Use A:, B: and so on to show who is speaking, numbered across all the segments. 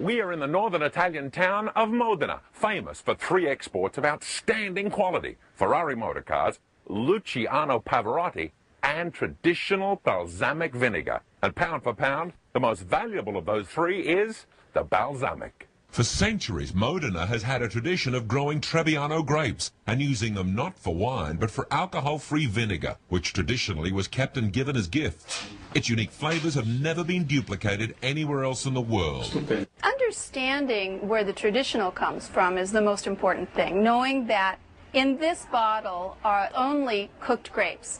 A: We are in the northern Italian town of Modena, famous for 3 exports of outstanding quality: Ferrari motor cars, Luciano Pavarotti, and traditional balsamic vinegar. And pound for pound, the most valuable of those 3 is the balsamic.
B: For centuries, Modena has had a tradition of growing Trebbiano grapes and using them not for wine, but for alcohol-free vinegar, which traditionally was kept and given as gifts. Its unique flavors have never been duplicated anywhere else in the world.
C: Understanding where the traditional comes from is the most important thing, knowing that in this bottle are only cooked grapes.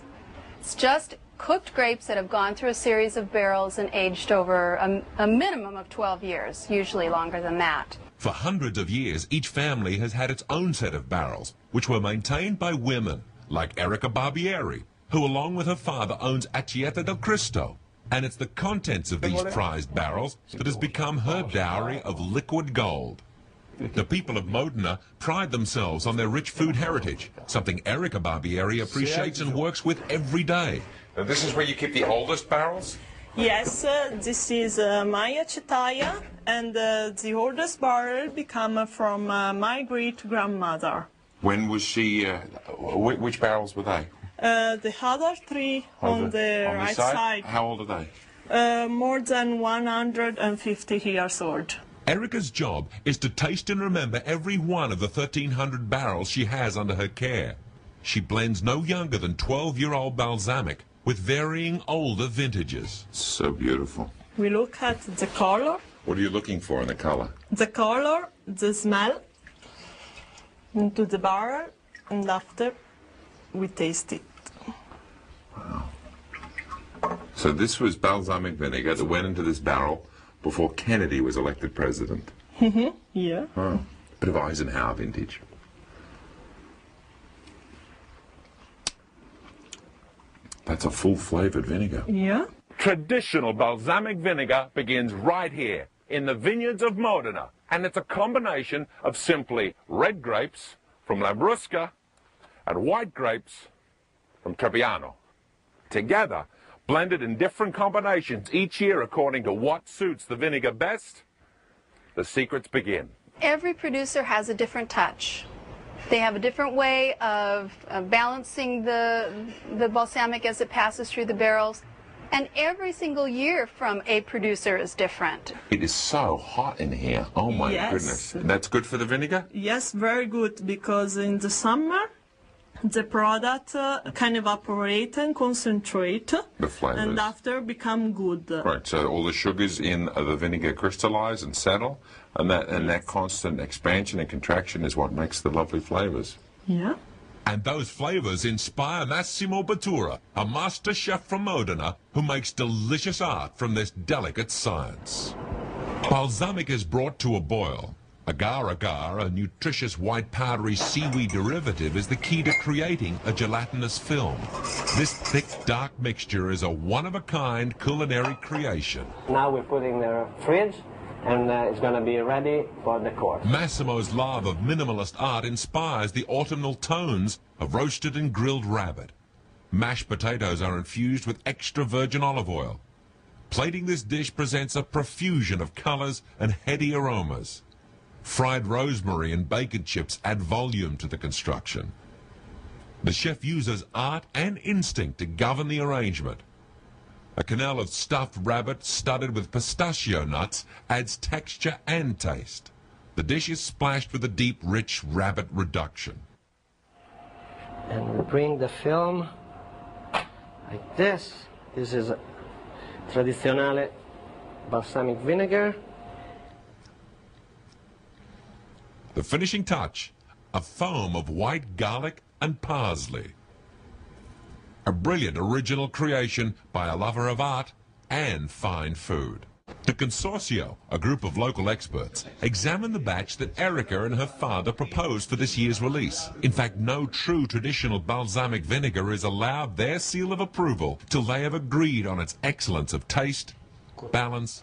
C: It's just cooked grapes that have gone through a series of barrels and aged over a minimum of 12 years, usually longer than that.
B: For hundreds of years, each family has had its own set of barrels, which were maintained by women, like Erica Barbieri, who along with her father owns Aceto del Cristo. And it's the contents of these prized barrels that has become her dowry of liquid gold. The people of Modena pride themselves on their rich food heritage, something Erica Barbieri appreciates and works with every day.
A: Now, this is where you keep the oldest barrels?
D: Yes, this is my Acetaia, and the oldest barrel become from my great-grandmother.
A: When was she, which barrels were they?
D: The other 3 on the right side.
A: How old are they?
D: More than 150 years old.
B: Erica's job is to taste and remember every one of the 1,300 barrels she has under her care. She blends no younger than 12-year-old balsamic with varying older vintages.
A: So beautiful.
D: We look at the color.
A: What are you looking for in the color?
D: The color, the smell, into the barrel, and after we taste it.
A: Wow. So this was balsamic vinegar that went into this barrel before Kennedy was elected president.
D: Yeah.
A: Oh, bit of Eisenhower vintage. That's a full-flavored vinegar.
D: Yeah.
A: Traditional balsamic vinegar begins right here in the vineyards of Modena, and it's a combination of simply red grapes from Lambrusco and white grapes from Trebbiano. Together, blended in different combinations each year according to what suits the vinegar best, the secrets begin.
C: Every producer has a different touch. They have a different way of balancing the balsamic as it passes through the barrels. And every single year from a producer is different.
A: It is so hot in here. Oh my goodness. And that's good for the vinegar?
D: Yes, very good, because in the summer the product can evaporate and concentrate,
A: the flavors,
D: and after become good.
A: Right, so all the sugars in the vinegar crystallize and settle, and that constant expansion and contraction is what makes the lovely flavors.
D: Yeah.
B: And those flavors inspire Massimo Bottura, a master chef from Modena, who makes delicious art from this delicate science. Balsamic is brought to a boil. Agar-agar, a nutritious white powdery seaweed derivative, is the key to creating a gelatinous film. This thick, dark mixture is a one-of-a-kind culinary creation.
E: Now we put in the fridge, and it's going to be ready for the course.
B: Massimo's love of minimalist art inspires the autumnal tones of roasted and grilled rabbit. Mashed potatoes are infused with extra virgin olive oil. Plating this dish presents a profusion of colors and heady aromas. Fried rosemary and bacon chips add volume to the construction. The chef uses art and instinct to govern the arrangement. A canal of stuffed rabbit studded with pistachio nuts adds texture and taste. The dish is splashed with a deep, rich rabbit reduction.
E: And we bring the film like this. This is tradizionale balsamic vinegar.
B: The finishing touch, a foam of white garlic and parsley. A brilliant original creation by a lover of art and fine food. The Consortio, a group of local experts, examined the batch that Erica and her father proposed for this year's release. In fact, no true traditional balsamic vinegar is allowed their seal of approval till they have agreed on its excellence of taste, balance,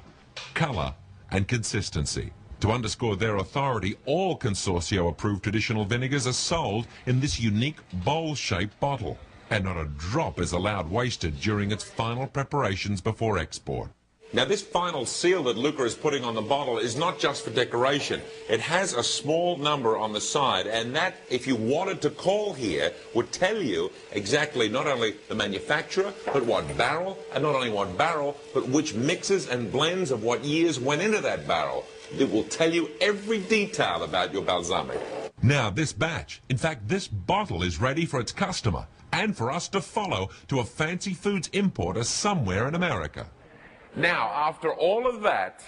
B: color, and consistency. To underscore their authority, all Consortio-approved traditional vinegars are sold in this unique bowl-shaped bottle, and not a drop is allowed wasted during its final preparations before export. Now, this final seal that Luca is putting on the bottle is not just for decoration. It has a small number on the side, and that, if you wanted to call here, would tell you exactly not only the manufacturer, but what barrel, and not only what barrel, but which mixes and blends of what years went into that barrel. It will tell you every detail about your balsamic. Now, this batch, in fact, this bottle is ready for its customer, and for us to follow to a fancy foods importer somewhere in America.
A: Now, after all of that,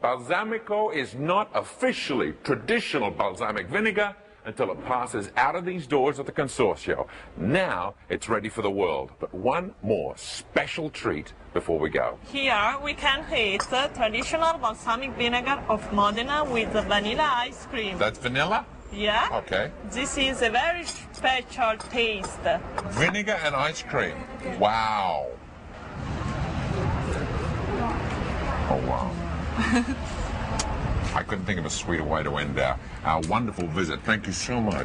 A: Balsamico is not officially traditional balsamic vinegar until it passes out of these doors at the Consorzio. Now it's ready for the world. But one more special treat before we go.
D: Here we can taste traditional balsamic vinegar of Modena with vanilla ice cream.
A: That's vanilla?
D: Yeah.
A: Okay.
D: This is a very special taste.
A: Vinegar and ice cream. Wow. Oh, wow. I couldn't think of a sweeter way to end our wonderful visit. Thank you so much.